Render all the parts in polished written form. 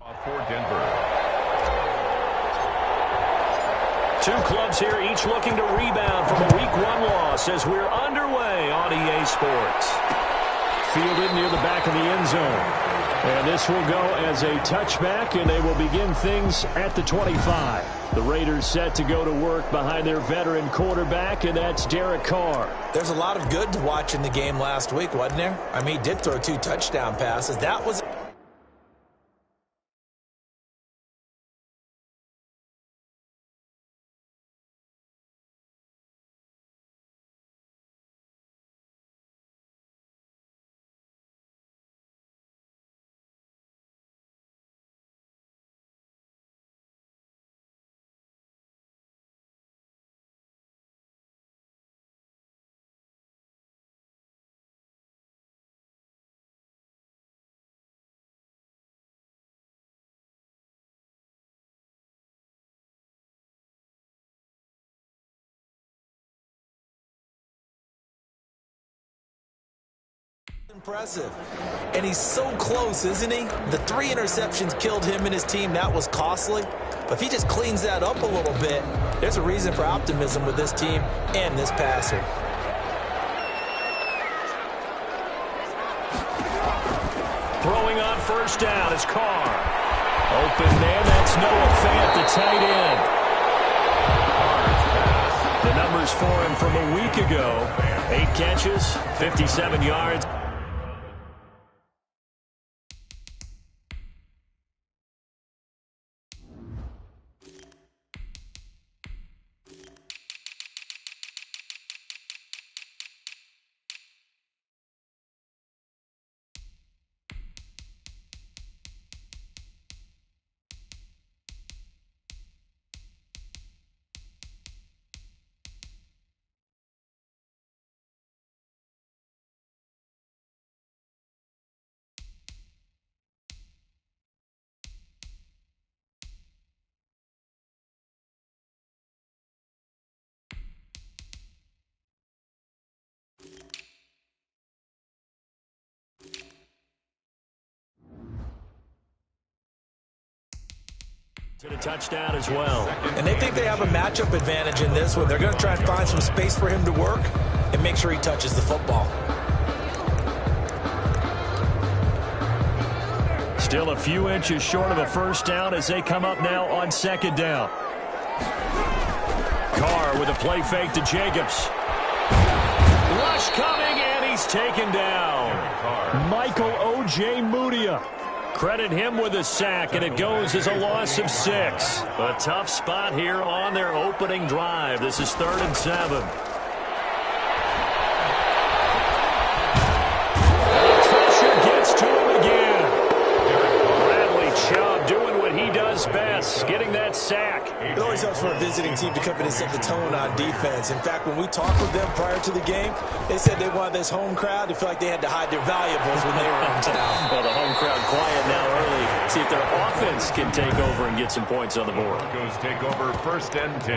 For Denver. Two clubs here, each looking to rebound from a Week 1 loss as we're underway on EA Sports. Fielded near the back of the end zone. And this will go as a touchback, and they will begin things at the 25. The Raiders set to go to work behind their veteran quarterback, and that's Derek Carr. There's a lot of good to watch in the game last week, wasn't there? I mean, he did throw 2 touchdown passes. That was... impressive. And he's so close, isn't he? The 3 interceptions killed him and his team. That was costly. But if he just cleans that up a little bit, there's a reason for optimism with this team and this passer. Throwing on first down is Carr. Open man, that's Noah Fant, the tight end. The numbers for him from a week ago. 8 catches, 57 yards. To the touchdown as well. And they think they have a matchup advantage in this one. They're going to try and find some space for him to work and make sure he touches the football. Still a few inches short of a first down as they come up now on second down. Carr with a play fake to Jacobs. Rush coming, and he's taken down. Michael O.J. Mudia. Credit him with a sack, and it goes as a loss of 6. A tough spot here on their opening drive. This is 3rd and 7. And the pressure gets to him again. Bradley Chubb doing what he does best, getting that sack. It always helps for a visiting team to come in and set the tone on defense. In fact, when we talked with them prior to the game, they said they wanted this home crowd to feel like they had to hide their valuables when they were in town. Well, the home crowd quiet now early. See if their offense can take over and get some points on the board. Broncos take over 1st and 10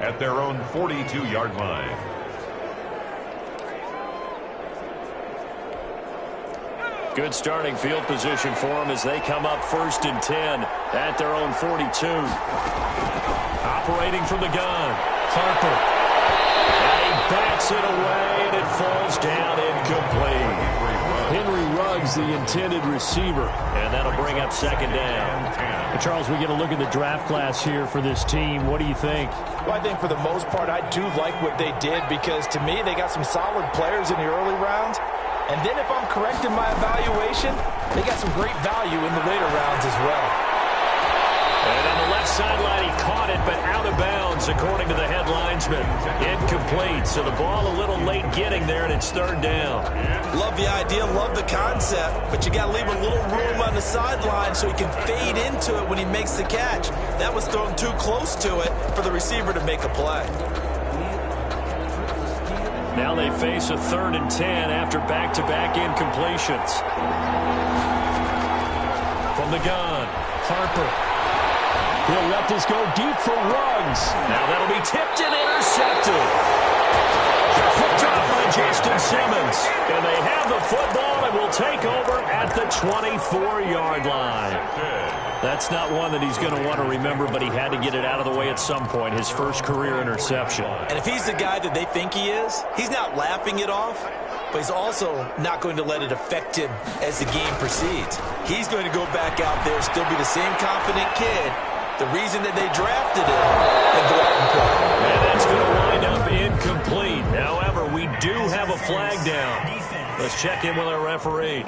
at their own 42-yard line. Good starting field position for them as they come up 1st and 10 at their own 42. Operating from the gun, Harper. And he bats it away, and it falls down incomplete. Henry Ruggs, the intended receiver, and that'll bring up 2nd down. Charles, we get a look at the draft class here for this team. What do you think? Well, I think for the most part, I do like what they did because, to me, they got some solid players in the early rounds. And then if I'm correct in my evaluation, they got some great value in the later rounds as well. And on the left sideline, he caught it, but out of bounds, according to the head linesman. Incomplete, so the ball a little late getting there, and it's 3rd down. Love the idea, love the concept, but you got to leave a little room on the sideline so he can fade into it when he makes the catch. That was thrown too close to it for the receiver to make a play. Now they face a 3rd and 10 after back-to-back incompletions. From the gun, Harper. He'll let this go deep for Ruggs. Now that'll be tipped and intercepted. Picked up by Justin Simmons. And they have the football and will take over at the 24-yard line. That's not one that he's going to want to remember, but he had to get it out of the way at some point, his first career interception. And if he's the guy that they think he is, he's not laughing it off, but he's also not going to let it affect him as the game proceeds. He's going to go back out there, still be the same confident kid, the reason that they drafted him, and go out and play. And that's going to wind up incomplete. However, we do have a flag down. Let's check in with our referee.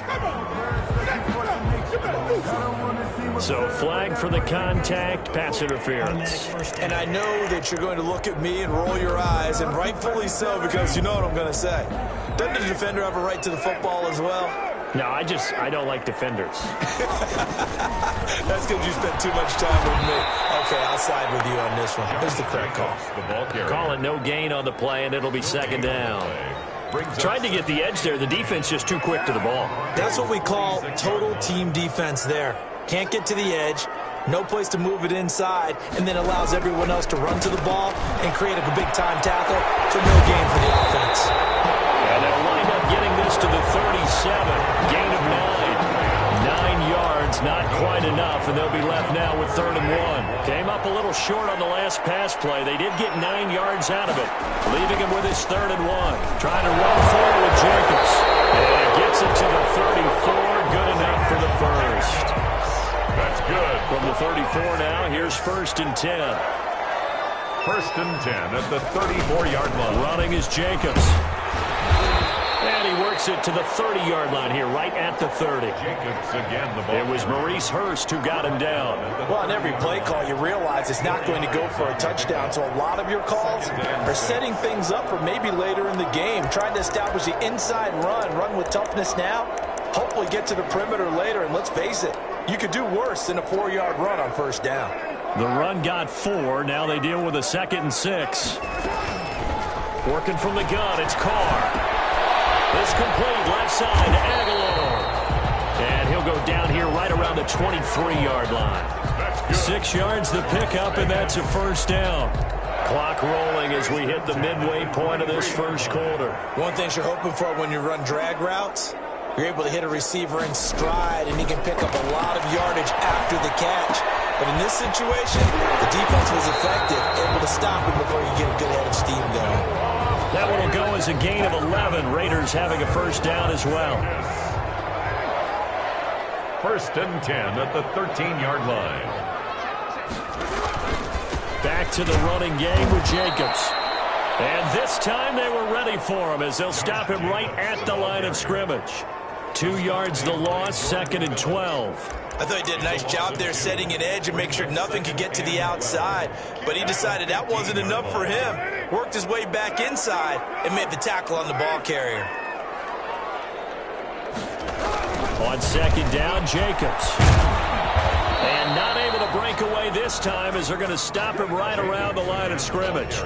So flag for the contact, pass interference. And I know that you're going to look at me and roll your eyes, and rightfully so, because you know what I'm going to say. Doesn't the defender have a right to the football as well? No, I don't like defenders. That's because you spent too much time with me. Okay, I'll side with you on this one. Here's the correct call. Call it no gain on the play, and it'll be second down. Tried to get the edge there. The defense just too quick to the ball. That's what we call total team defense there. Can't get to the edge, no place to move it inside, and then allows everyone else to run to the ball and create a big-time tackle for no gain for the offense. And they'll wind up getting this to the 37. Gain of 9. 9 yards, not quite enough, and they'll be left now with 3rd and 1. Came up a little short on the last pass play. They did get 9 yards out of it, leaving him with his 3rd and 1. Trying to run forward with Jacobs. And gets it to the 34. Good enough for the first. That's good. From the 34 now, here's 1st and 10. 1st and 10 at the 34-yard line. Running is Jacobs. And he works it to the 30-yard line here, right at the 30. Jacobs again, the ball. It was Maurice Hurst who got him down. Well, on every play call, you realize it's not going to go for a touchdown, so a lot of your calls are setting things up for maybe later in the game, trying to establish the inside run with toughness now, hopefully get to the perimeter later, and let's face it, you could do worse than a 4-yard run on 1st down. The run got 4. Now they deal with a 2nd and 6. Working from the gun, it's Carr. It's complete, left side to Aguilar. And he'll go down here right around the 23-yard line. 6 yards the pickup, and that's a 1st down. Clock rolling as we hit the midway point of this 1st quarter. One thing you're hoping for when you run drag routes, you're able to hit a receiver in stride, and he can pick up a lot of yardage after the catch. But in this situation, the defense was effective, able to stop him before you get a good head of steam going. That one will go as a gain of 11. Raiders having a 1st down as well. 1st and 10 at the 13-yard line. Back to the running game with Jacobs. And this time they were ready for him as they'll stop him right at the line of scrimmage. 2 yards the loss, 2nd and 12. I thought he did a nice job there setting an edge and make sure nothing could get to the outside. But he decided that wasn't enough for him. Worked his way back inside and made the tackle on the ball carrier. On 2nd down, Jacobs. And not able to break away this time as they're going to stop him right around the line of scrimmage.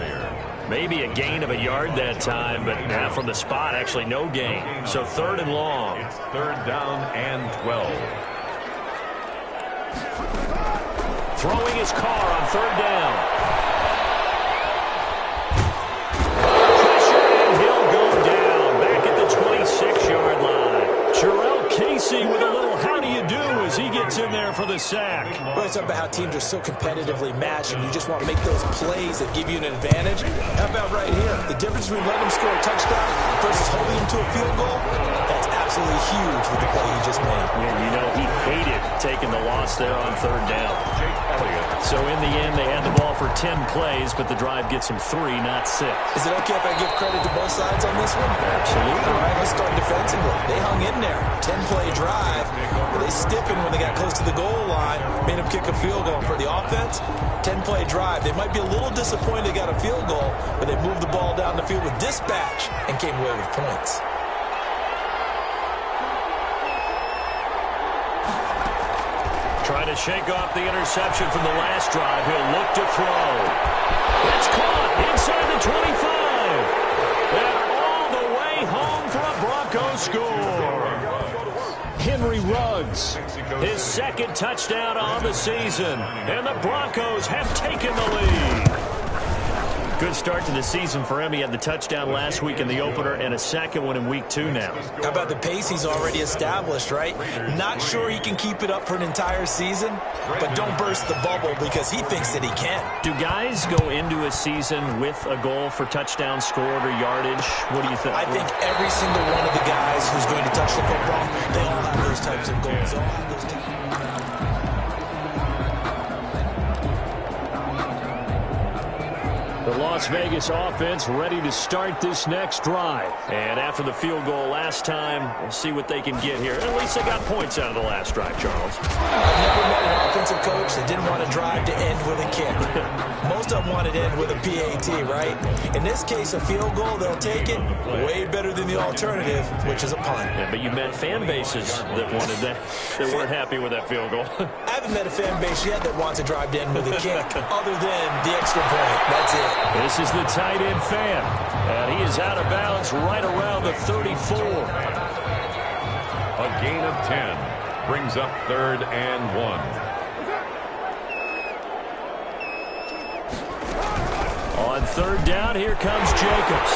Maybe a gain of a yard that time, but now from the spot, actually no gain. So 3rd and long. It's 3rd down and 12. Throwing his Carr on 3rd down. Pressure, and he'll go down. Back at the 26-yard line. Jarrell Casey with a little how do you do as he gets in there for the sack. We're talking about how teams are so competitively matched, and you just want to make those plays that give you an advantage. How about right here? The difference between letting him score a touchdown versus holding him to a field goal, that's absolutely huge with the play he just made. Yeah, you know, he hated taking the loss there on 3rd down. So in the end, they had the ball for 10 plays, but the drive gets him 3, not 6. Is it okay if I give credit to both sides on this one? Absolutely. All right, let's start defensively. They hung in there. 10-play drive. But they stiffened when they got close to the goal line, made them kick a field goal. For the offense, 10-play drive. They might be a little disappointed they got a field goal, but they moved the ball down the field with dispatch and came away with points. Trying to shake off the interception from the last drive. He'll look to throw. It's caught inside the 25. And all the way home for a Broncos score. Henry Ruggs, his 2nd touchdown on the season. And the Broncos have taken the lead. Good start to the season for him. He had the touchdown last week in the opener and a second one in week 2 now. How about the pace he's already established, right? Not sure he can keep it up for an entire season, but don't burst the bubble because he thinks that he can. Do guys go into a season with a goal for touchdown scored or yardage? What do you think? I think every single one of the guys who's going to touch the football, they all have those types of goals. They all have those types. The Las Vegas offense ready to start this next drive. And after the field goal last time, we'll see what they can get here. At least they got points out of the last drive, Charles. I've never met an offensive coach that didn't want to drive to end with a kick. Most of them wanted to end with a PAT, right? In this case, a field goal, they'll take it. Way better than the alternative, which is a punt. Yeah, but you met fan bases that wanted that, that weren't happy with that field goal. I haven't met a fan base yet that wants to drive to end with a kick other than the extra point. That's it. This is the tight end fan, and he is out of bounds right around the 34. A gain of 10 brings up 3rd and 1. On 3rd down, here comes Jacobs.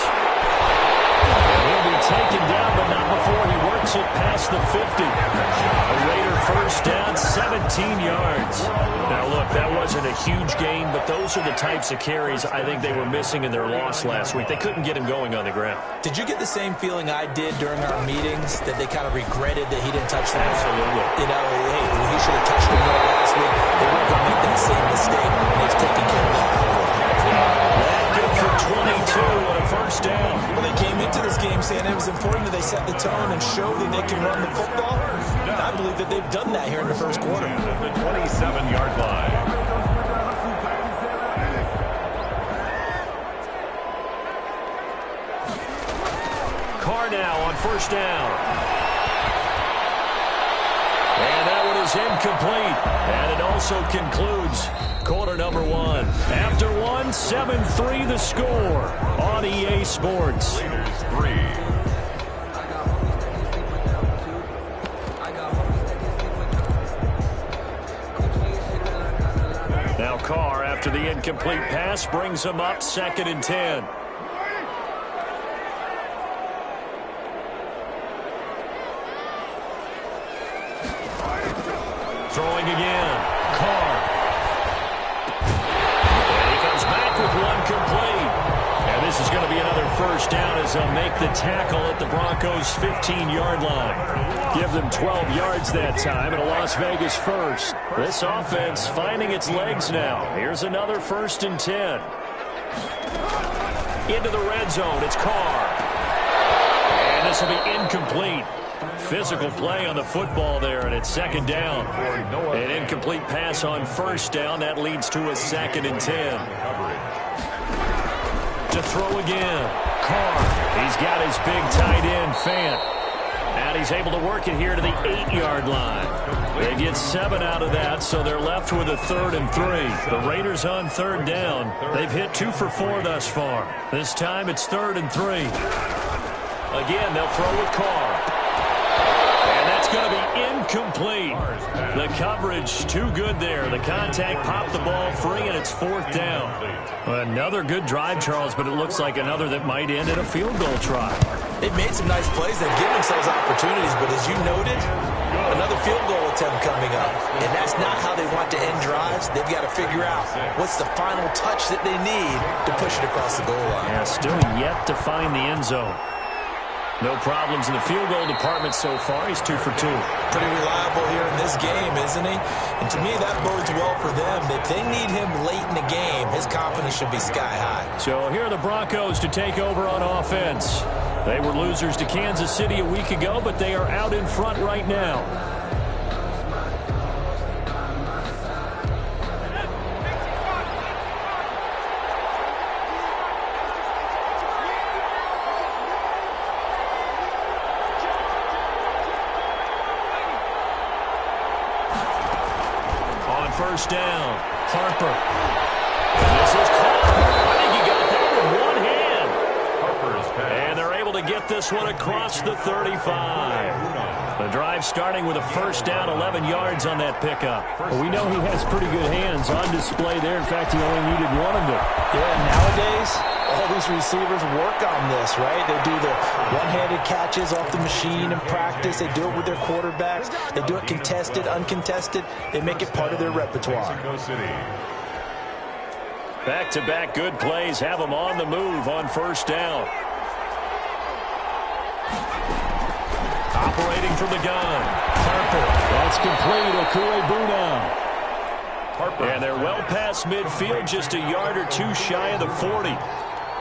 And he'll be taken down, but not before he works it past the 50. A Raider first down, 17 yards. Now, look, that wasn't a huge gain, but those are the types of carries I think they were missing in their loss last week. They couldn't get him going on the ground. Did you get the same feeling I did during our meetings, that they kind of regretted that he didn't touch them? Absolutely. You know, hey, he should have touched them more last week. They weren't going to make that same mistake, and he's taking care of that. Good for 22 on a first down. Well, they came into this game saying it was important that they set the tone and show that they can run the football. And I believe that they've done that here in the first quarter. The 27-yard line. Carr now on first down. And that one is incomplete. And it also concludes quarter number 1. After 1, 7-3 the score on EA Sports. Raiders 3. Now Carr, after the incomplete pass, brings him up 2nd and 10. Throwing again. Carr. And he comes back with one complete. And this is going to be another first down as they'll make the tackle at the Broncos' 15-yard line. Give them 12 yards that time and a Las Vegas first. This offense finding its legs now. Here's another 1st and 10. Into the red zone. It's Carr. And this will be incomplete. Physical play on the football there, and it's 2nd down. An incomplete pass on 1st down. That leads to a 2nd and 10. To throw again. Carr. He's got his big tight end, Fant. And he's able to work it here to the 8-yard line. They get 7 out of that, so they're left with a 3rd and 3. The Raiders on 3rd down. They've hit 2 for 4 thus far. This time it's 3rd and 3. Again, they'll throw with Carr. And that's going to be incomplete. The coverage too good there. The contact popped the ball free, and it's 4th down. Another good drive, Charles, but it looks like another that might end in a field goal try. They've made some nice plays. They've given themselves opportunities, but as you noted, another field goal attempt coming up. And that's not how they want to end drives. They've got to figure out what's the final touch that they need to push it across the goal line. Yeah, still yet to find the end zone. No problems in the field goal department so far. He's 2 for 2. Pretty reliable here in this game, isn't he? And to me, that bodes well for them. If they need him late in the game, his confidence should be sky high. So here are the Broncos to take over on offense. They were losers to Kansas City a week ago, but they are out in front right now. First down, Harper. And this is Carr. I think he got that with one hand. Harper's pass. And they're able to get this one across the 35. The drive starting with a first down, 11 yards on that pickup. Well, we know he has pretty good hands on display there. In fact, he only needed one of them. Yeah, nowadays, all these receivers work on this, right? They do the one-handed catches off the machine in practice. They do it with their quarterbacks. They do it contested, uncontested. They make it part of their repertoire. Back-to-back good plays have them on the move on first down. Operating from the gun. Harper. That's complete. Okure-Buna. Harper. And they're well past midfield, just a yard or two shy of the 40.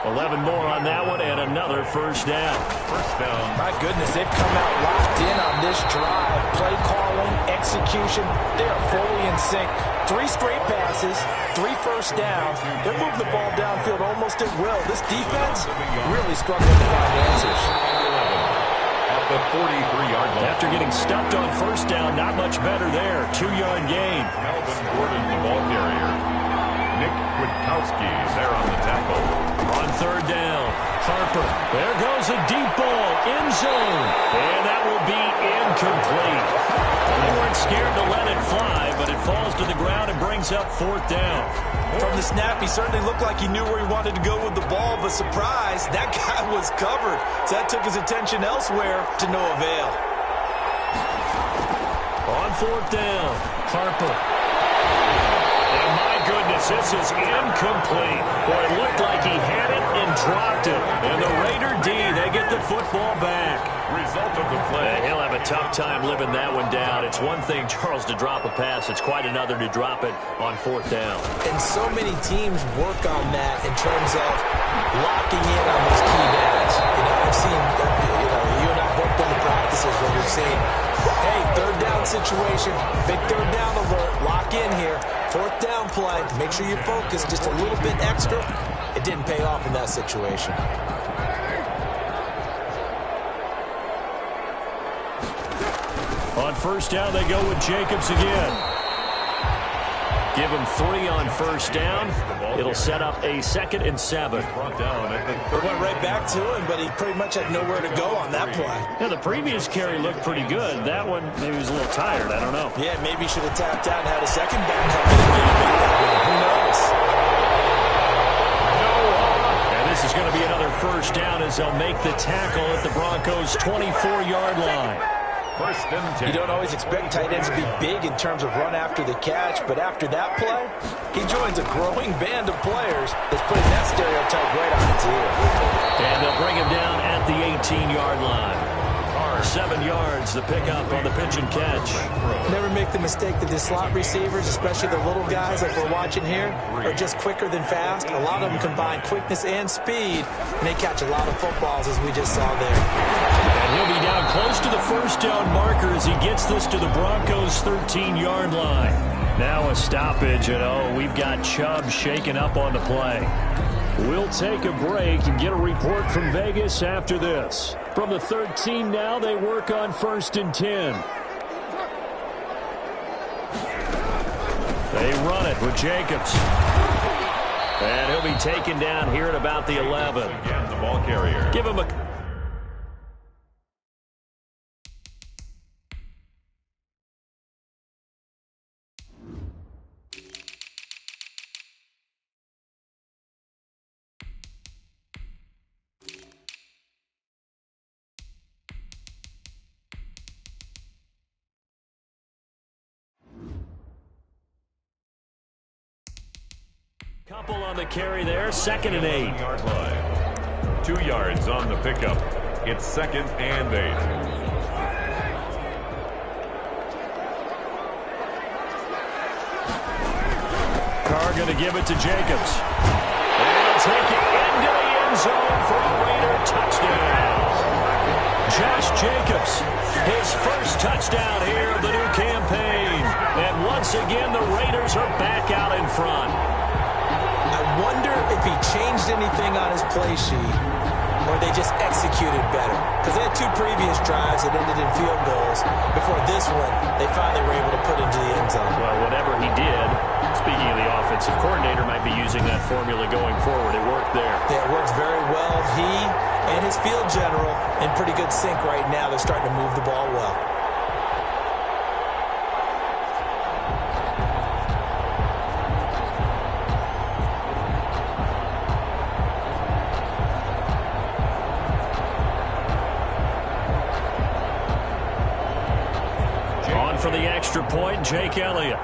11 more on that one, and another first down. First down. My goodness, they've come out locked in on this drive. Play calling, execution, they are fully in sync. 3 straight passes, 3 first downs. They're moving the ball downfield almost at will. This defense really struggling to find answers. The 43-yard line. After getting stuffed on first down, not much better there. 2-yard gain. Melvin Gordon, the ball carrier. Nick Kwiatkowski there on the tackle. On third down, Harper. There goes a deep ball, end zone. And that will be incomplete. They weren't scared to let it fly, but it falls to the ground and brings up fourth down. From the snap, he certainly looked like he knew where he wanted to go with the ball, but surprise, that guy was covered. So that took his attention elsewhere to no avail. On fourth down, Harper. And my goodness, this is incomplete. Boy, it looked like he had it and dropped it. And the Raider D, they get the football back. Result of the play. He'll have a tough time living that one down. It's one thing, Charles, to drop a pass. It's quite another to drop it on fourth down. And so many teams work on that in terms of locking in on those key downs. You know, I've seen, you and I both been to practices where we've seen, hey, third down situation, big third down alert, lock in here, fourth down play, make sure you're focused just a little bit extra. It didn't pay off in that situation. On first down, they go with Jacobs again. Give him 3 on first down. It'll set up a 2nd and 7. It went right back to him, but he pretty much had nowhere to go on that play. Yeah, the previous carry looked pretty good. That one, maybe he was a little tired. I don't know. Yeah, maybe he should have tapped out and had a second back come in and maybe make that one. Who knows? And this is going to be another first down as they'll make the tackle at the Broncos' 24-yard line. First and 10. You don't always expect tight ends to be big in terms of run after the catch, but after that play, he joins a growing band of players that's putting that stereotype right on its ear. And they'll bring him down at the 18-yard line. 7 yards, the pickup on the pitch and catch. Never make the mistake that the slot receivers, especially the little guys like we're watching here, are just quicker than fast. A lot of them combine quickness and speed, and they catch a lot of footballs, as we just saw there. And he'll be down close to the first down marker as he gets this to the Broncos' 13-yard line. Now a stoppage, and we've got Chubb shaken up on the play. We'll take a break and get a report from Vegas after this. From the 13 now, they work on 1st and 10. They run it with Jacobs. And he'll be taken down here at about the 11. Again, the ball carrier. Give him a... Couple on the carry there, 2nd and 8. yard line. 2 yards on the pickup. It's 2nd and 8. Carr going to give it to Jacobs. And he'll take it into the end zone for a Raider touchdown. Josh Jacobs, his first touchdown here of the new campaign. And once again, the Raiders are back out in front. I wonder if he changed anything on his play sheet or they just executed better. Because they had 2 previous drives that ended in field goals. Before this one, they finally were able to put into the end zone. Well, whatever he did, speaking of the offensive coordinator, might be using that formula going forward. It worked there. Yeah, it works very well. He and his field general in pretty good sync right now. They're starting to move the ball well. point, Jake Elliott.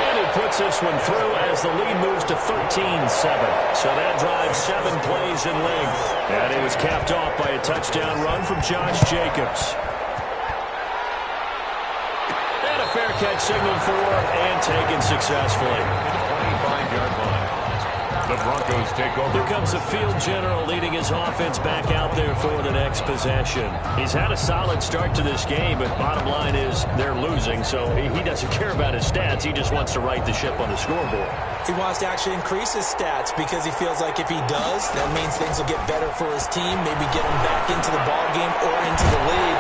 And he puts this one through as the lead moves to 13-7. So that drives 7 plays in length. And it was capped off by a touchdown run from Josh Jacobs. And a fair catch signaled for and taken successfully. 25-yard line. The Broncos take over. Here comes the field general leading his offense back out there for the next possession. He's had a solid start to this game, but bottom line is they're losing, so he doesn't care about his stats. He just wants to right the ship on the scoreboard. He wants to actually increase his stats because he feels like if he does, that means things will get better for his team, maybe get him back into the ball game or into the lead.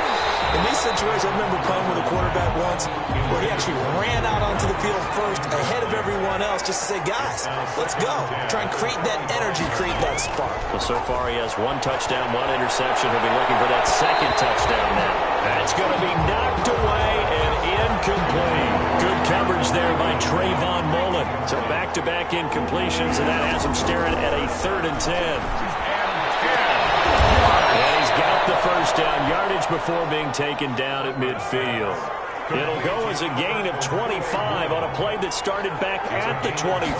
In these situations, I remember playing with a quarterback once where he actually ran out onto the field first ahead of everyone else just to say, guys, let's go. Try and create that energy, create that spark. Well, so far he has 1 touchdown, 1 interception. He'll be looking for that second touchdown now. That's going to be knocked away and incomplete. Good coverage there by Trayvon Mullen. So back-to-back incompletions, and that has him staring at a 3rd and 10. And he's got the first down, yardage before being taken down at midfield. It'll go as a gain of 25 on a play that started back at the 25.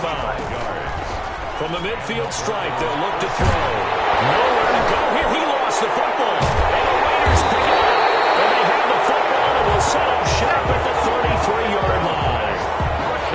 From the midfield stripe, they'll look to throw. Nowhere to go here. He lost the football. And the Raiders pick it up. And they have the football and will set up shop at the 33-yard line.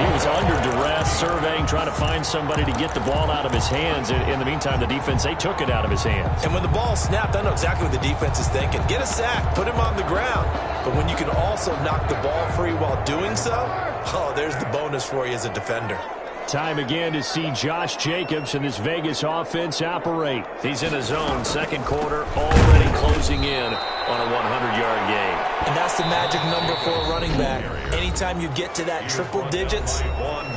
He was under duress, surveying, trying to find somebody to get the ball out of his hands. In the meantime, the defense, they took it out of his hands. And when the ball snapped, I know exactly what the defense is thinking. Get a sack, put him on the ground. But when you can also knock the ball free while doing so, oh, there's the bonus for you as a defender. Time again to see Josh Jacobs and this Vegas offense operate. He's in a zone, second quarter, already closing in on a 100-yard gain. And that's the magic number for a running back. Anytime you get to that triple digits,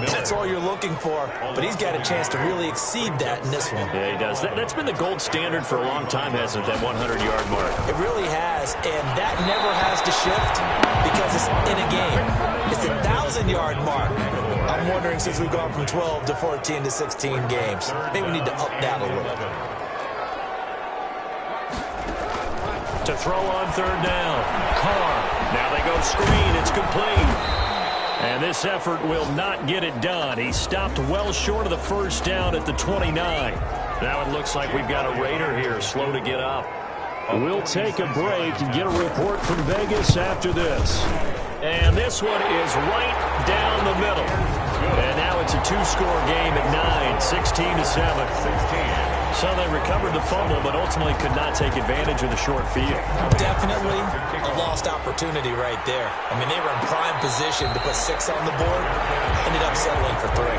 that's all you're looking for. But he's got a chance to really exceed that in this one. Yeah, he does. That's been the gold standard for a long time, hasn't it, that 100-yard mark? It really has, and that never has to shift because it's in a game. It's a 1,000-yard mark. I'm wondering, since we've gone from 12 to 14 to 16 games, maybe we need to up that a little. To throw on 3rd down. Carr. Now they go screen. It's complete. And this effort will not get it done. He stopped well short of the first down at the 29. Now it looks like we've got a Raider here, slow to get up. We'll take a break and get a report from Vegas after this. And this one is right down the middle. And now it's a 2-score game at 9, 16-7. So they recovered the fumble, but ultimately could not take advantage of the short field. Definitely a lost opportunity right there. I mean, they were in prime position to put 6 on the board, ended up settling for 3.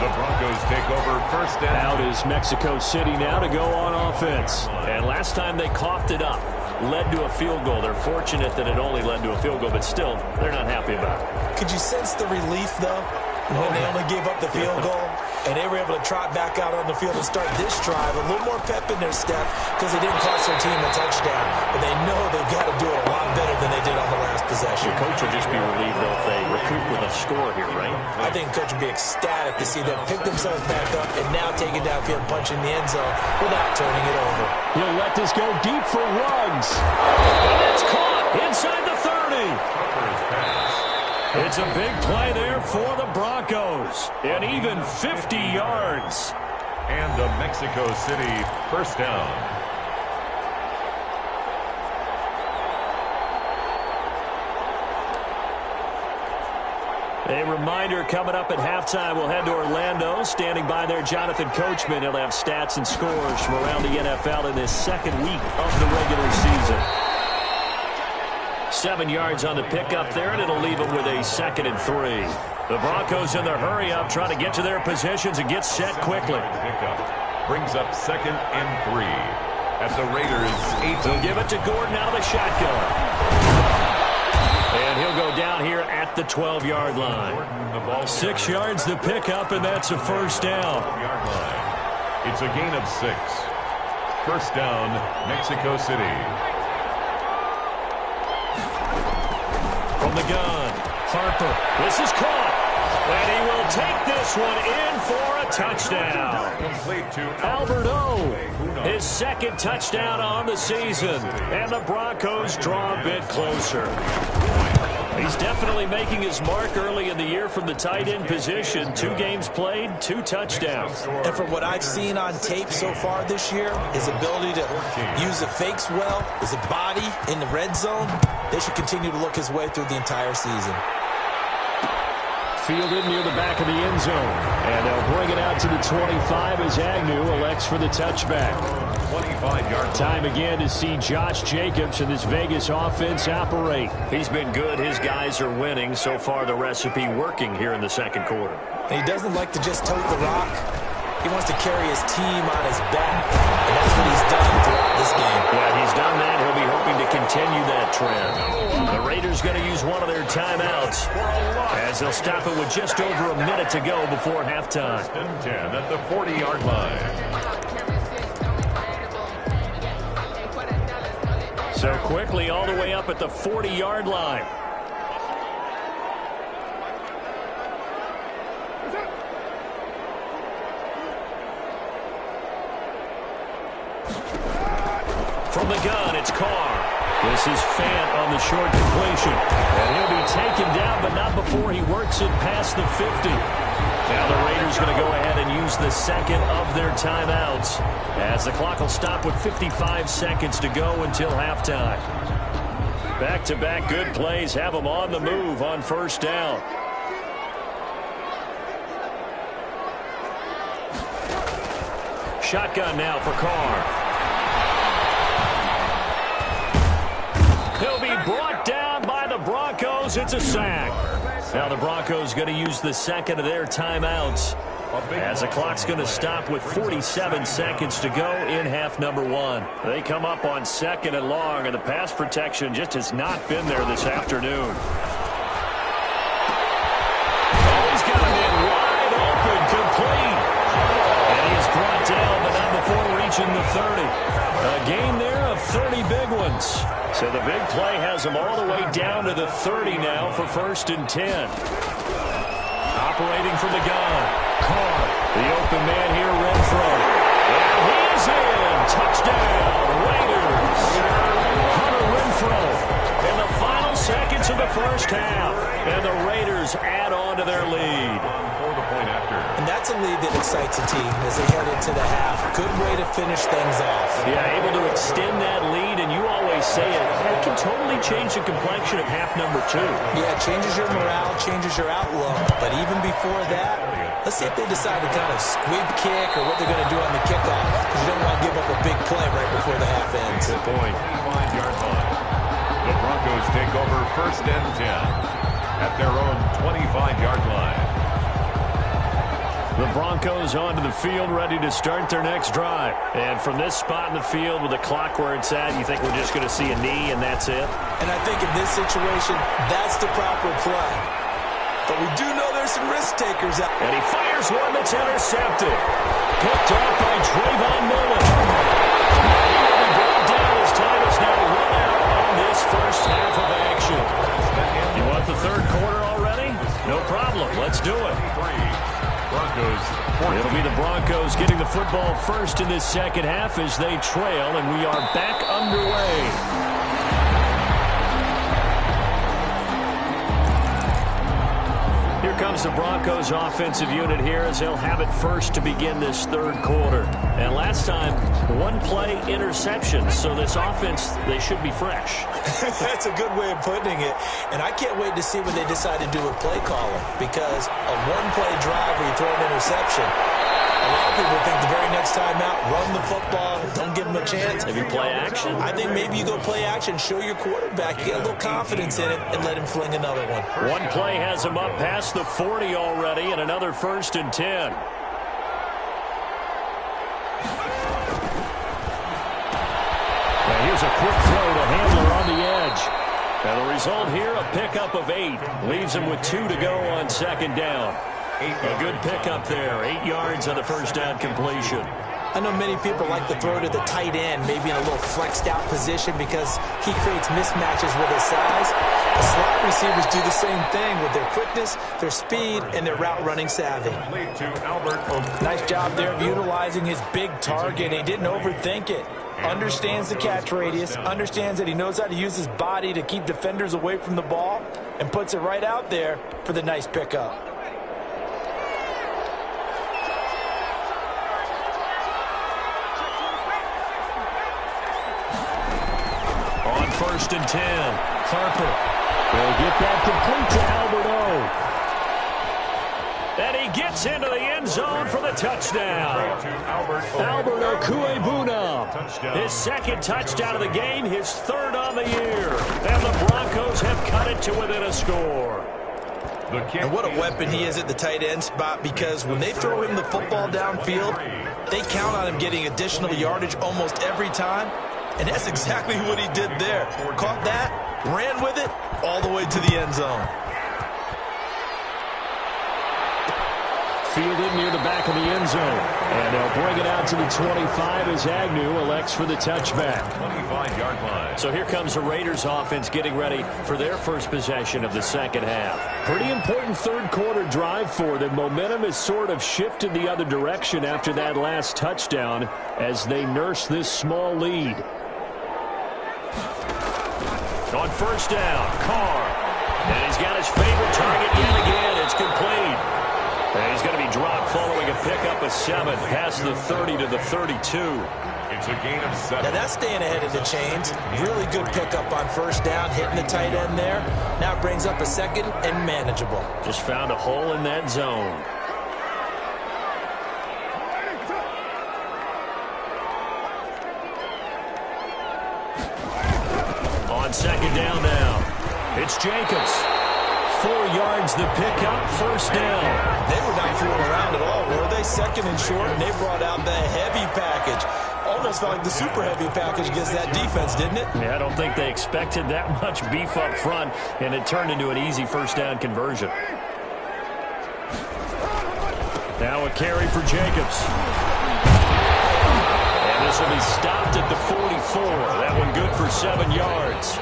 The Broncos take over first down. Out is Mexico City now to go on offense. And last time they coughed it up, led to a field goal. They're fortunate that it only led to a field goal, but still, they're not happy about it. Could you sense the relief, though, when they only gave up the field goal? And they were able to trot back out on the field and start this drive. A little more pep in their step because they didn't cost their team a touchdown. But they know they've got to do it a lot better than they did on the last possession. Your coach will just be relieved, though, if they recoup with a score here, right? I think coach will be ecstatic to see them pick themselves back up and now take it downfield, punching the end zone without turning it over. He'll let this go deep for Ruggs. And it's caught inside the 30. It's a big play there for the Broncos. And even 50 yards. And a Mexico City first down. A reminder coming up at halftime, we'll head to Orlando. Standing by there, Jonathan Coachman. He'll have stats and scores from around the NFL in this second week of the regular season. 7 yards on the pickup there, and it'll leave them with a 2nd and 3. The Broncos in their hurry-up, trying to get to their positions and get set quickly. Pickup brings up 2nd and 3 at the Raiders' 18. He'll give it to Gordon out of the shotgun. And he'll go down here at the 12-yard line. 6 yards the pickup, and that's a first down. It's a gain of 6. First down, Mexico City. From the gun, Harper. This is caught. And he will take this one in for a touchdown. Complete to Albert O, his second touchdown on the season. And the Broncos draw a bit closer. He's definitely making his mark early in the year from the tight end position. 2 games played, 2 touchdowns. And from what I've seen on tape so far this year, his ability to use the fakes well, his body in the red zone, they should continue to look his way through the entire season. Fielded near the back of the end zone. And they'll bring it out to the 25 as Agnew elects for the touchback. 25-yard Time again to see Josh Jacobs and this Vegas offense operate. He's been good. His guys are winning. So far, the recipe working here in the second quarter. And he doesn't like to just tote the rock. He wants to carry his team on his back. And that's what he's done throughout this game. Yeah, he's done that. He'll be hoping to continue that trend. The Raiders going to use one of their timeouts as they'll stop it with just over a minute to go before halftime. 10 at the 40-yard line. So quickly all the way up at the 40-yard line. From the gun, it's Carr. This is Fant on the short completion. And he'll be taken down, but not before he works it past the 50. Now the Raiders going to go ahead and use the second of their timeouts as the clock will stop with 55 seconds to go until halftime. Back-to-back good plays have them on the move on first down. Shotgun now for Carr. He'll be brought down by the Broncos. It's a sack. Now the Broncos going to use the second of their timeouts as the clock's going to stop with 47 seconds to go in half number 1. They come up on second and long, and the pass protection just has not been there this afternoon. Oh, he's got him in wide open, complete. And he is brought down, but not before reaching the 30. A gain there of 30 big ones. So the big play has them all the way down to the 30 now for 1st and 10. Operating from the gun. Carr, the open man here, Renfro. And he's in. Touchdown, Raiders. Hunter Renfro in the final seconds of the first half. And the Raiders add on to their lead. And that's a lead that excites a team as they head into the half. Good way to finish things off. Yeah, able to extend that lead, and you always say it can totally change the complexion of half number 2. Yeah, it changes your morale, changes your outlook. But even before that, let's see if they decide to kind of squib kick or what they're going to do on the kickoff, because you don't want to give up a big play right before the half ends. Good point. 5-yard line. The Broncos take over 1st and 10 at their own 25-yard line. The Broncos onto the field, ready to start their next drive. And from this spot in the field with the clock where it's at, you think we're just going to see a knee and that's it? And I think in this situation, that's the proper play. But we do know there's some risk takers out. And he fires one that's intercepted. Picked off by Trayvon Mullen. He brought down as time is now run out on this first half of action. You want the third quarter already? No problem. Let's do it. It'll be the Broncos getting the football first in this second half as they trail, and we are back underway. Here comes the Broncos offensive unit here as they'll have it first to begin this third quarter. And last time, one play interception, so this offense, they should be fresh. That's a good way of putting it. And I can't wait to see what they decide to do with play calling, because a one-play drive where you throw an interception, a lot of people think the very next time out, run the football, don't give them a chance. Maybe play action? I think maybe you go play action, show your quarterback, get a little confidence in it, and let him fling another one. One play has him up past the 40 already, and another 1st and 10. Now here's a quick throw to Handler on the edge. And the result here, a pickup of 8. Leaves him with 2 to go on second down. A good pickup there. 8 yards on the first down completion. I know many people like to throw to the tight end, maybe in a little flexed out position because he creates mismatches with his size. The slot receivers do the same thing with their quickness, their speed, and their route running savvy. Nice job there of utilizing his big target. He didn't overthink it. Understands the catch radius, understands that he knows how to use his body to keep defenders away from the ball, and puts it right out there for the nice pickup. On 1st and 10, Harper. They'll get that complete to Albert O. And he gets into the end zone for the touchdown. Albert Okuebuna. His second touchdown of the game, his third on the year. And the Broncos have cut it to within a score. And what a weapon he is at the tight end spot, because when they throw him the football downfield, they count on him getting additional yardage almost every time. And that's exactly what he did there. Caught that, ran with it, all the way to the end zone. Fielded near the back of the end zone. And they'll bring it out to the 25 as Agnew elects for the touchback. 25-yard line. So here comes the Raiders offense getting ready for their first possession of the second half. Pretty important third quarter drive for them. Momentum has sort of shifted the other direction after that last touchdown as they nurse this small lead. On 1st down, Carr. And he's got his favorite target yet again. It's complete. And he's going to be dropped following a pickup of 7 past the 30 to the 32. It's a gain of 7. Now that's staying ahead of the chains. Really good pickup on 1st down, hitting the tight end there. Now it brings up a second and manageable. Just found a hole in that zone. On 2nd down now, it's Jacobs. 4 yards the pickup, 1st down. They were not fooling around at all, were they? 2nd and short, and they brought out the heavy package. Almost felt like the super heavy package against that defense, didn't it? Yeah, I don't think they expected that much beef up front, and it turned into an easy 1st down conversion. Now a carry for Jacobs. And this will be stopped at the 44. That one good for 7 yards.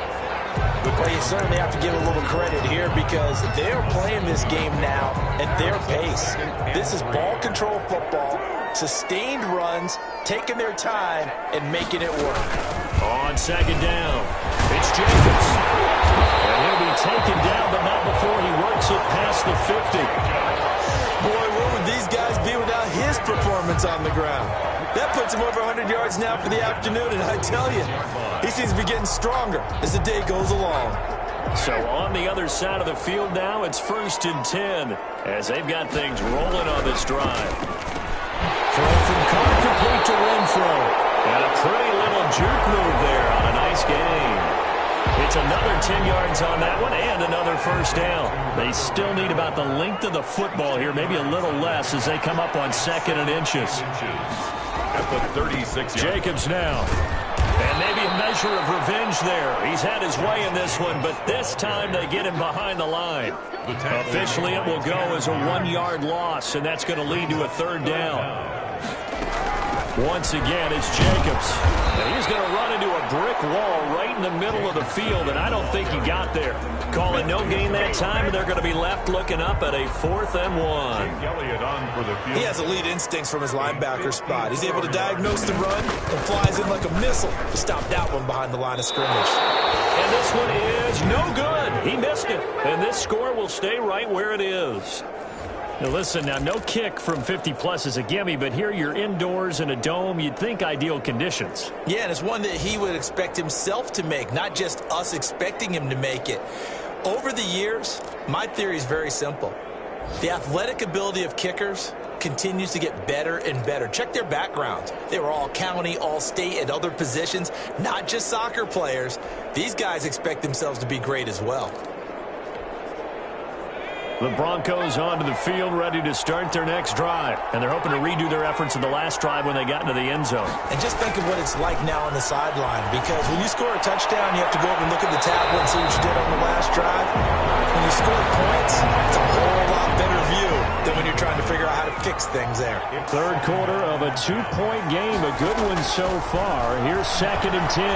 Well, you certainly have to give a little credit here because they're playing this game now at their pace. This is ball control football, sustained runs, taking their time, and making it work. On 2nd down, it's Jacobs. And he'll be taken down, but not before he works it past the 50. Boy, where would these guys be without his performance on the ground? That puts him over 100 yards now for the afternoon, and I tell you, he seems to be getting stronger as the day goes along. So on the other side of the field now, it's 1st and 10 as they've got things rolling on this drive. Throw from Carr complete to Renfro. And a pretty little juke move there on a nice gain. It's another 10 yards on that one and another 1st down. They still need about the length of the football here, maybe a little less as they come up on 2nd and inches. At the 36. Jacobs now. And maybe a measure of revenge there. He's had his way in this one, but this time they get him behind the line. Officially, it will go as a 1-yard loss, and that's going to lead to a 3rd down. Once again, it's Jacobs. And he's going to run into a brick wall right in the middle of the field, and I don't think he got there. Calling no gain that time, and they're going to be left looking up at a 4th and 1. He has elite instincts from his linebacker spot. He's able to diagnose the run and flies in like a missile to stop that one behind the line of scrimmage. And this one is no good. He missed it, and this score will stay right where it is. Now listen, now no kick from 50-plus is a gimme, but here you're indoors in a dome. You'd think ideal conditions. Yeah, and it's one that he would expect himself to make, not just us expecting him to make it. Over the years, my theory is very simple. The athletic ability of kickers continues to get better and better. Check their backgrounds. They were all county, all state, at other positions, not just soccer players. These guys expect themselves to be great as well. The Broncos onto the field, ready to start their next drive. And they're hoping to redo their efforts in the last drive when they got into the end zone. And just think of what it's like now on the sideline, because when you score a touchdown, you have to go over and look at the tablet and see what you did on the last drive. When you score points, it's a whole lot better view than when you're trying to figure out how to fix things there. Third quarter of a 2-point game, a good one so far. Here's 2nd and 10.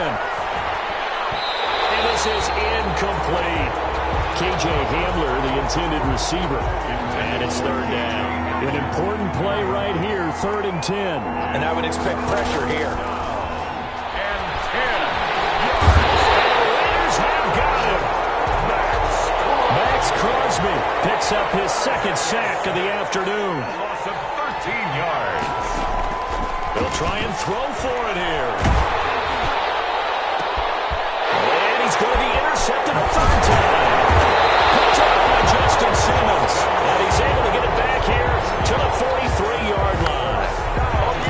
And this is incomplete. K.J. Hamler, the intended receiver. And it's 3rd down. An important play right here, 3rd and 10. And I would expect pressure here. And 10. The Raiders have got him. Max Crosby picks up his 2nd sack of the afternoon. Loss of 13 yards. They'll try and throw for it here. And he's going to be intercepted a 3rd time. Picked up by Justin Simmons. And he's able to get it back here to the 43-yard line.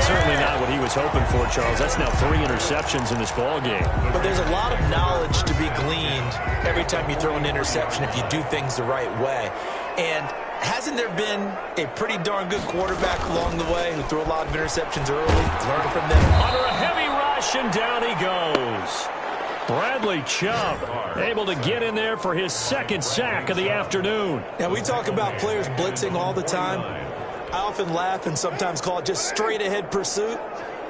Certainly not what he was hoping for, Charles. That's now 3 interceptions in this ball game. But there's a lot of knowledge to be gleaned every time you throw an interception if you do things the right way. And hasn't there been a pretty darn good quarterback along the way who threw a lot of interceptions early? Learn from them. Under a heavy rush, and down he goes. Bradley Chubb able to get in there for his 2nd sack of the afternoon. Now, we talk about players blitzing all the time. I often laugh and sometimes call it just straight-ahead pursuit.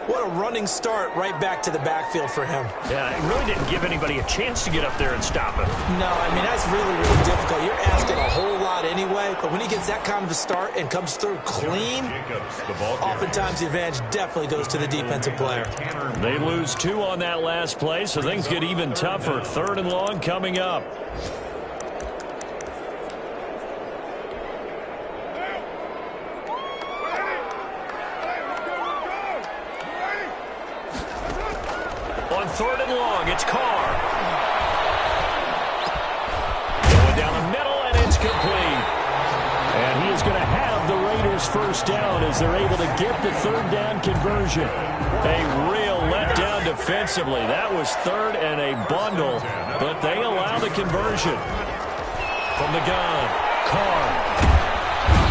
What a running start right back to the backfield for him. Yeah, it really didn't give anybody a chance to get up there and stop him. No, I mean, that's really, really difficult. You're asking a whole lot anyway, but when he gets that kind of a start and comes through clean, oftentimes the advantage definitely goes to the defensive player. They lose 2 on that last play, so things get even tougher. 3rd and long coming up. On 3rd and long, it's Carr. Going down the middle, and it's complete. And he is going to have the Raiders' 1st down as they're able to get the 3rd down conversion. A real letdown defensively. That was 3rd and a bundle, but they allow the conversion. From the gun, Carr.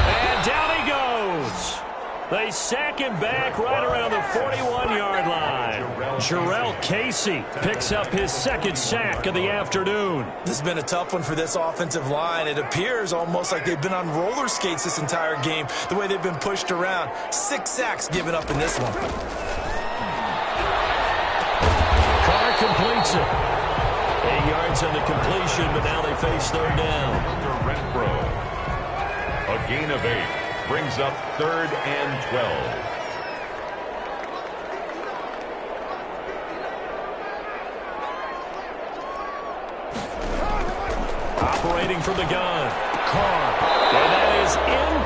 And down he goes. They sack him back right around the 41-yard line. Jarrell Casey picks up his 2nd sack of the afternoon. This has been a tough one for this offensive line. It appears almost like they've been on roller skates this entire game, the way they've been pushed around. 6 sacks given up in this one. Carr completes it. 8 yards on the completion, but now they face 3rd down. Renfro. A gain of 8 brings up 3rd and 12. Operating from the gun, Carr. And that is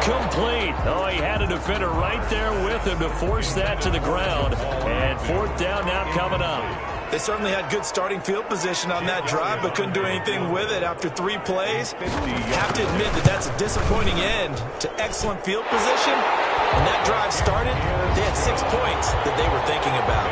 incomplete. Oh, he had a defender right there with him to force that to the ground. And 4th down now coming up. They certainly had good starting field position on that drive, but couldn't do anything with it after 3 plays. Have to admit that that's a disappointing end to excellent field position. When that drive started, they had 6 points that they were thinking about.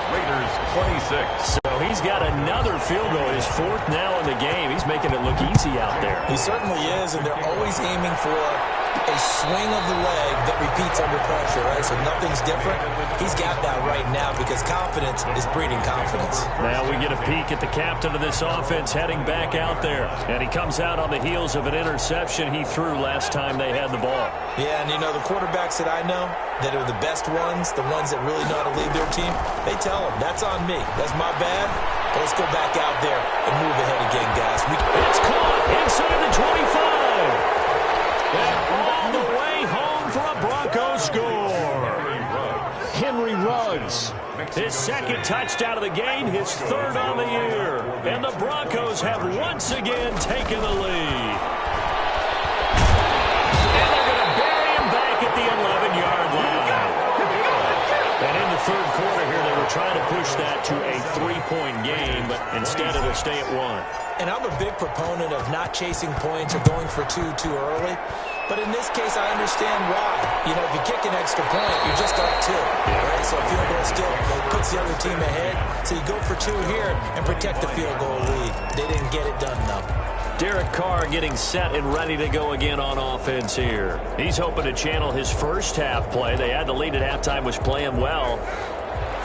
Raiders 26. So he's got another field goal. His 4th now in the game. He's making it look easy out there. He certainly is, and they're always aiming for a swing of the leg that repeats under pressure, right? So nothing's different. He's got that right now because confidence is breeding confidence. Now we get a peek at the captain of this offense heading back out there. And he comes out on the heels of an interception he threw last time they had the ball. Yeah, and you know, the quarterbacks that I know that are the best ones, the ones that really know how to lead their team, they tell them, that's on me. That's my bad. But let's go back out there and move ahead again, guys. It's caught inside the 25. And all the way home for a Broncos score. Henry Ruggs, his 2nd touchdown of the game, his 3rd on the year. And the Broncos have once again taken the lead. And they're going to bury him back at the 11-yard line. And in the 3rd quarter here, they were trying to push that to a 3-point game, but instead it'll stay at 1. And I'm a big proponent of not chasing points or going for 2 too early. But in this case, I understand why. You know, if you kick an extra point, you're just up 2. Right? So a field goal still puts the other team ahead. So you go for 2 here and protect the field goal lead. They didn't get it done, though. Derek Carr getting set and ready to go again on offense here. He's hoping to channel his 1st half play. They had the lead at halftime, was playing well.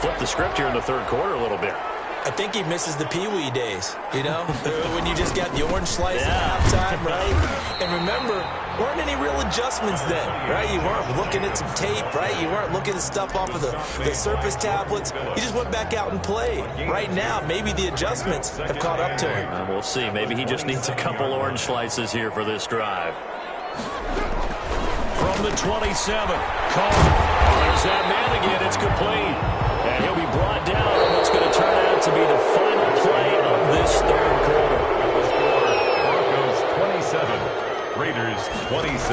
Flip the script here in the 3rd quarter a little bit. I think he misses the Pee-wee days, you know, when you just got the orange slice at halftime, right? And remember, weren't any real adjustments then, right? You weren't looking at some tape, right? You weren't looking at stuff off of the Surface tablets. You just went back out and played. Right now, maybe the adjustments have caught up to him. We'll see. Maybe he just needs a couple orange slices here for this drive. From the 27, Carr. There's that man again. It's complete. And he'll be brought down on what's going to turn out to be the final play of this third quarter. Broncos 27, Raiders 26.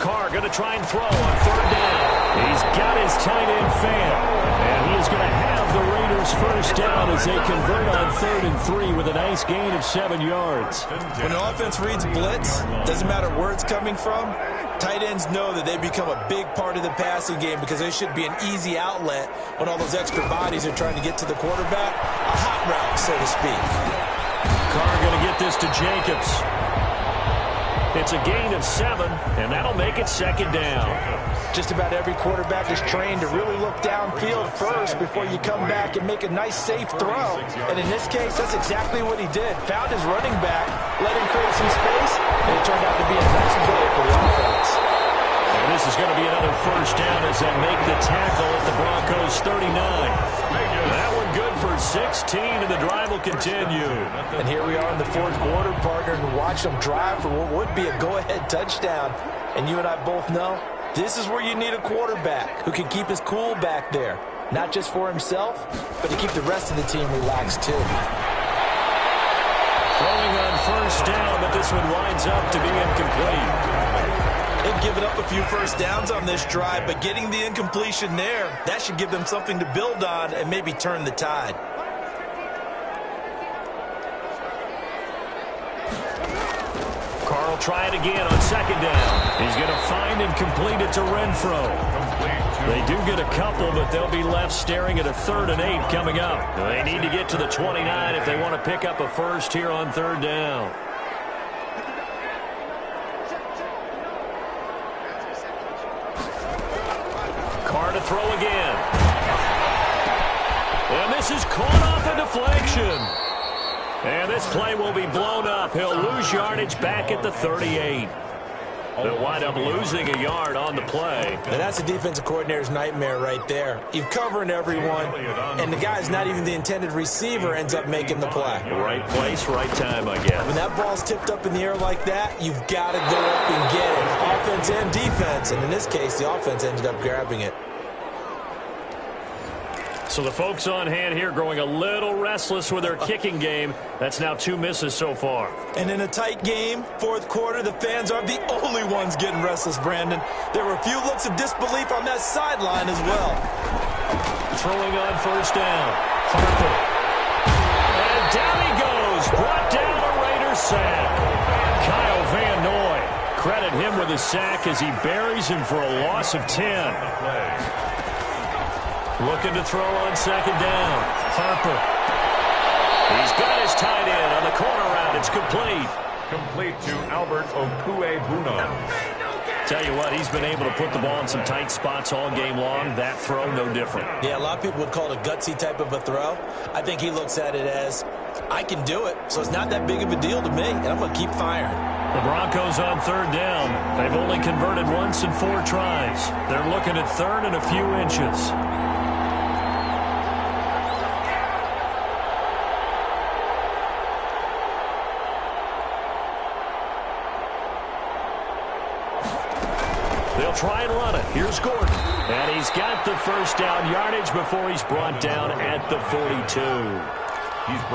Carr going to try and throw on third down. He's got his tight end fan. And he is going to have the Raiders first down as they convert on 3rd and 3 with a nice gain of 7 yards. When the offense reads blitz, doesn't matter where it's coming from, tight ends know that they become a big part of the passing game because they should be an easy outlet when all those extra bodies are trying to get to the quarterback. A hot route, so to speak. Carr going to get this to Jacobs. It's a gain of 7, and that'll make it 2nd down. Just about every quarterback is trained to really look downfield first before you come back and make a nice, safe throw. And in this case, that's exactly what he did. Found his running back, let him create some space, and it turned out to be a nice play for the offense. And this is going to be another first down as they make the tackle at the Broncos 39. That one good for 16, and the drive will continue. And here we are in the 4th quarter, partner, and watch them drive for what would be a go-ahead touchdown. And you and I both know this is where you need a quarterback who can keep his cool back there. Not just for himself, but to keep the rest of the team relaxed too. Throwing on first down, but this one winds up to be incomplete. They've given up a few first downs on this drive, but getting the incompletion there, that should give them something to build on and maybe turn the tide. Carr will try it again on 2nd down. He's going to find and complete it to Renfro. They do get a couple, but they'll be left staring at a 3rd and 8 coming up. They need to get to the 29 if they want to pick up a first here on 3rd down. Carr to throw again. And this is caught off a deflection. And this play will be blown up. He'll lose yardage back at the 38. They'll wind up losing a yard on the play. Now that's a defensive coordinator's nightmare right there. You're covering everyone, and the guy's not even the intended receiver ends up making the play. Right place, right time, I guess. When that ball's tipped up in the air like that, you've got to go up and get it. Offense and defense, and in this case, the offense ended up grabbing it. So the folks on hand here growing a little restless with their kicking game. That's now 2 misses so far. And in a tight game, 4th quarter, the fans are the only ones getting restless, Brandon. There were a few looks of disbelief on that sideline as well. Throwing on first down. Harper. And down he goes. Brought down a Raiders sack. Kyle Van Noy. Credit him with a sack as he buries him for a loss of 10. Looking to throw on 2nd down. Harper. He's got his tight end on the corner route. It's complete. Complete to Albert Okwuegbunam. Tell you what, he's been able to put the ball in some tight spots all game long. That throw, no different. Yeah, a lot of people would call it a gutsy type of a throw. I think he looks at it as, I can do it, so it's not that big of a deal to me, and I'm going to keep firing. The Broncos on 3rd down. They've only converted once in 4 tries. They're looking at 3rd and a few inches. They'll try and run it. Here's Gordon. And he's got the first down yardage before he's brought down at the 42.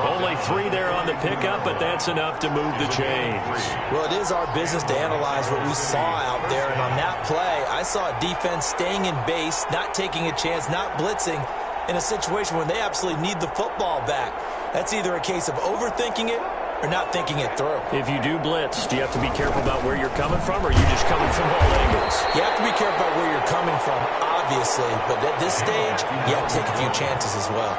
Only 3 there on the pickup, but that's enough to move the chains. Well, it is our business to analyze what we saw out there. And on that play, I saw a defense staying in base, not taking a chance, not blitzing in a situation when they absolutely need the football back. That's either a case of overthinking it or not thinking it through. If you do blitz, do you have to be careful about where you're coming from, or are you just coming from all angles? You have to be careful about where you're coming from, obviously. But at this stage, you have to take a few chances as well.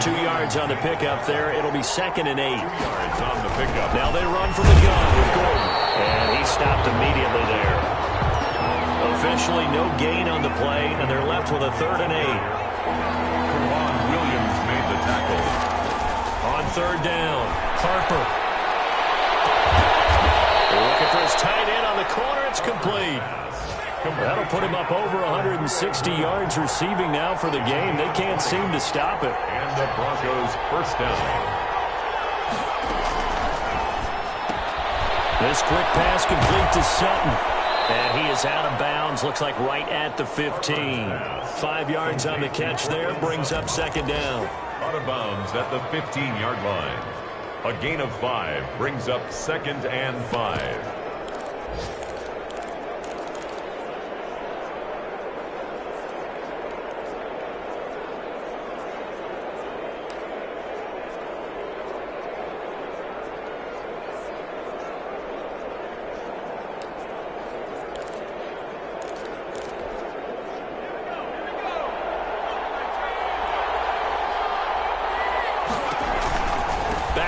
2 yards on the pickup there. It'll be 2nd and 8. 2 yards on the pickup. Now they run from the gun with Gordon. And he stopped immediately there. Officially no gain on the play, and they're left with a 3rd and 8. Williams made the tackle. third down. Harper. Looking for his tight end on the corner. It's complete. That'll put him up over 160 yards receiving now for the game. They can't seem to stop it. And the Broncos first down. This quick pass complete to Sutton. And he is out of bounds. Looks like right at the 15. 5 yards on the catch there. Brings up second down. Out of bounds at the 15-yard line. A gain of 5 brings up second and 5.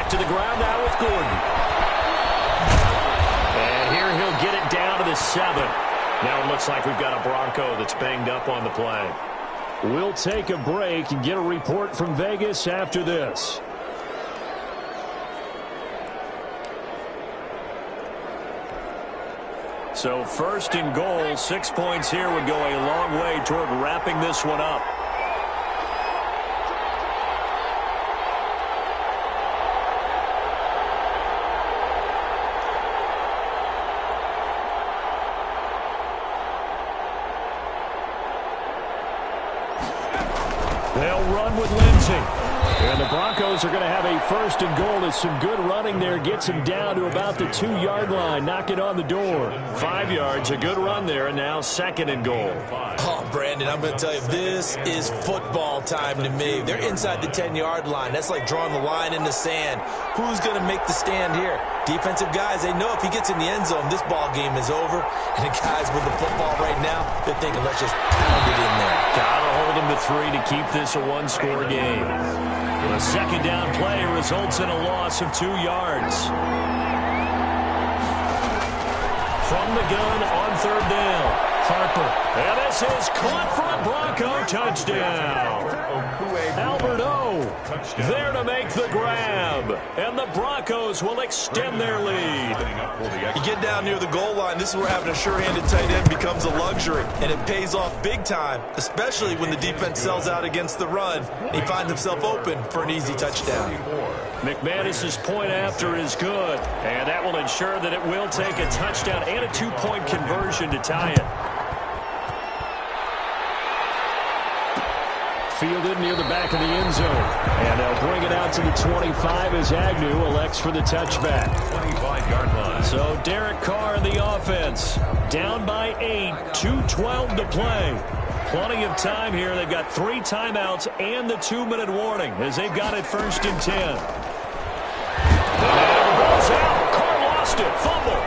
To the ground now with Gordon. And here he'll get it down to the 7. Now it looks like we've got a Bronco that's banged up on the play. We'll take a break and get a report from Vegas after this. So first and goal, 6 points here would go a long way toward wrapping this one up. They'll run with Lindsey. And the Broncos are going to have a first and goal as some good running there gets him down to about the 2-yard line. Knock it on the door. 5 yards, a good run there, and now second and goal. Oh, Brandon, I'm going to tell you, this is football time to me. They're inside the 10-yard line. That's like drawing the line in the sand. Who's going to make the stand here? Defensive guys, they know if he gets in the end zone, this ball game is over. And the guys with the football right now, they're thinking, let's just pound it in there. Gotta hold him to 3 to keep this a one-score game. A second down play results in a loss of 2 yards. From the gun on third down, Harper. And this is caught for a Bronco touchdown. Albert O there to make the grab. And the Broncos will extend their lead. You get down near the goal line, this is where having a sure-handed tight end becomes a luxury. And it pays off big time, especially when the defense sells out against the run. He finds himself open for an easy touchdown. McManus's point after is good. And that will ensure that it will take a touchdown and a 2-point conversion to tie it. Fielded near the back of the end zone. And they'll bring it out to the 25 as Agnew elects for the touchback. 25-yard line. So Derek Carr in the offense. Down by 8, 2:12 to play. Plenty of time here. They've got 3 timeouts and the 2-minute warning as they've got it first and 10. And it goes out. Carr lost it. Fumble.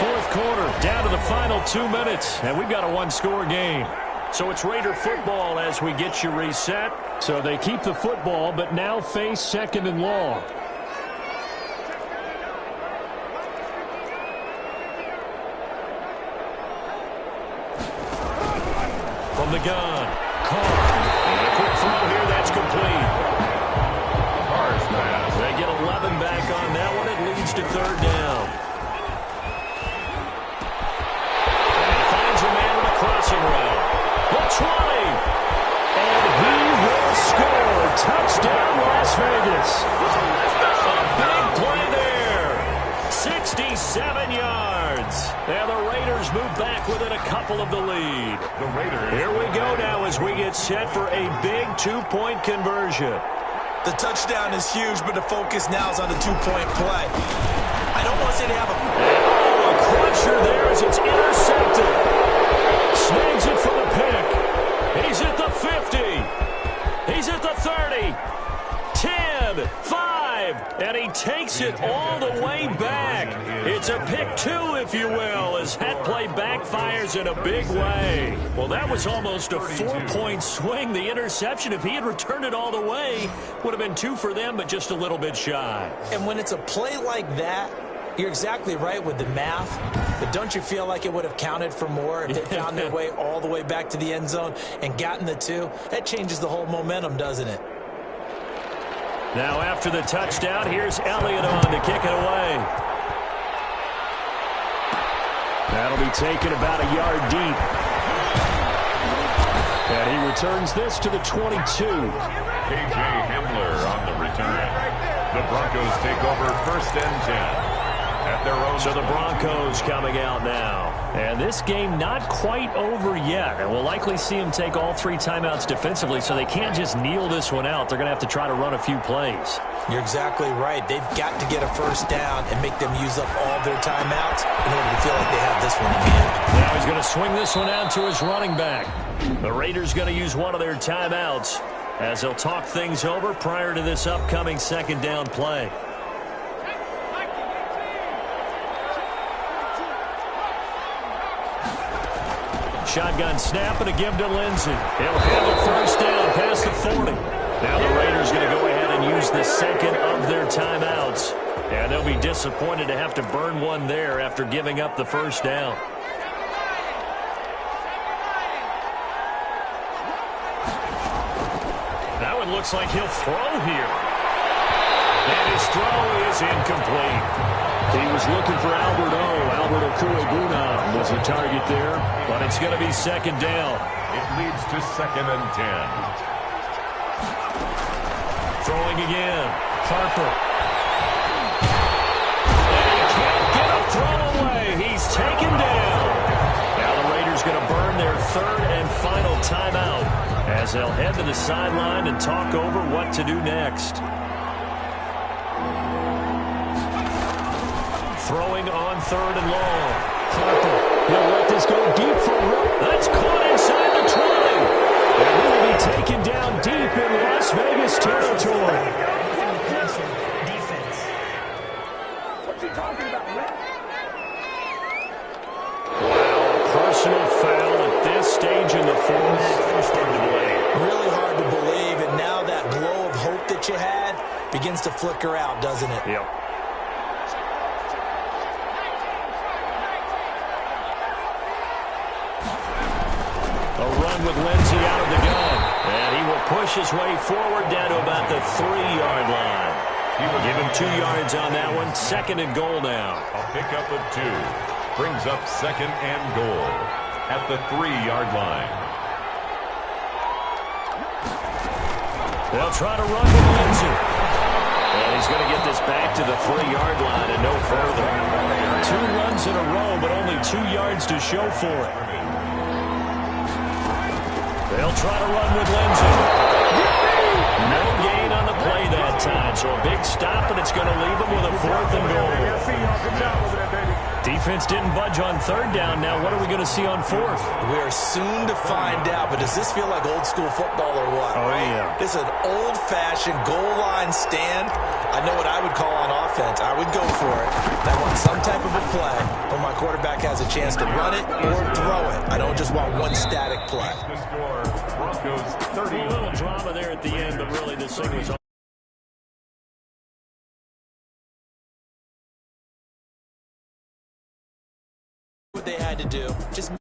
Fourth quarter, down to the final 2 minutes, and we've got a one-score game. So it's Raider football as we get you reset. So they keep the football, but now face second and long. From the gun, Carr. And a quick throw here, that's complete. Carr's pass. They get 11 back on that one. It leads to third down. Crossing route. The 20. And he will score. Touchdown, Las Vegas. A big play there. 67 yards. And the Raiders move back within a couple of the lead. The Raiders. Here we go now as we get set for a big 2-point conversion. The touchdown is huge, but the focus now is on the 2-point play. I don't want to say they have a crusher there as it's intercepted. Snags it for the pick. He's at the 50. He's at the 30. 10, 5, and he takes it all the way back. It's a pick 2, if you will, as that play backfires in a big way. Well, that was almost a 4-point swing. The interception, if he had returned it all the way, would have been 2 for them, but just a little bit shy. And when it's a play like that, You're exactly right with the math, but don't you feel like it would have counted for more if they found their way all the way back to the end zone and gotten the 2? That changes the whole momentum, doesn't it? Now after the touchdown, here's Elliott on to kick it away. That'll be taken about a yard deep. And he returns this to the 22. K.J. Hamler on the return. The Broncos take over 1st and 10. At their own. So the Broncos coming out now. And this game not quite over yet. And we'll likely see them take all 3 timeouts defensively, so they can't just kneel this one out. They're going to have to try to run a few plays. You're exactly right. They've got to get a 1st down and make them use up all their timeouts in order to feel like they have this one in hand. Now he's going to swing this one out to his running back. The Raiders going to use one of their timeouts as they'll talk things over prior to this upcoming 2nd down play. Shotgun snap and a give to Lindsey. He'll have a 1st down past the 40. Now the Raiders going to go ahead and use the 2nd of their timeouts. And they'll be disappointed to have to burn one there after giving up the 1st down. Now it looks like he'll throw here. And his throw is incomplete. He was looking for Albert Okuegbunam was the target there, but it's going to be 2nd down. It leads to 2nd and 10. Throwing again. Harper. And he can't get a throw away. He's taken down. Now the Raiders going to burn their 3rd and final timeout as they'll head to the sideline and talk over what to do next. Throwing on 3rd and long. Harper. He'll let this go deep for Rook. That's caught inside the 20. And he will be taken down deep in Las Vegas territory. Defense. What you talking about, Rick? Wow, personal foul at this stage in the 4th. Really hard to believe, and now that glow of hope that you had begins to flicker out, doesn't it? Yep. With Lindsey out of the gun. And he will push his way forward down to about the 3-yard line. Give him 2 yards on that one. 2nd and goal now. A pickup of 2. Brings up 2nd and goal at the 3-yard line. They'll try to run with Lindsey. And he's going to get this back to the 3-yard line and no further. 2 runs in a row, but only 2 yards to show for it. They'll try to run with Lindsey. No gain on the play that time, so a big stop, and it's going to leave them with a 4th and goal. Defense didn't budge on 3rd down. Now what are we going to see on 4th? We are soon to find out, but does this feel like old school football or what? Oh, yeah. This is an old-fashioned goal line stand. I know what I would call on offense. I would go for it. I want some type of a play where my quarterback has a chance to run it or throw it. I don't just want one static play. The score, Broncos 30. A little drama there at the end, but really this thing was What they had to do. Just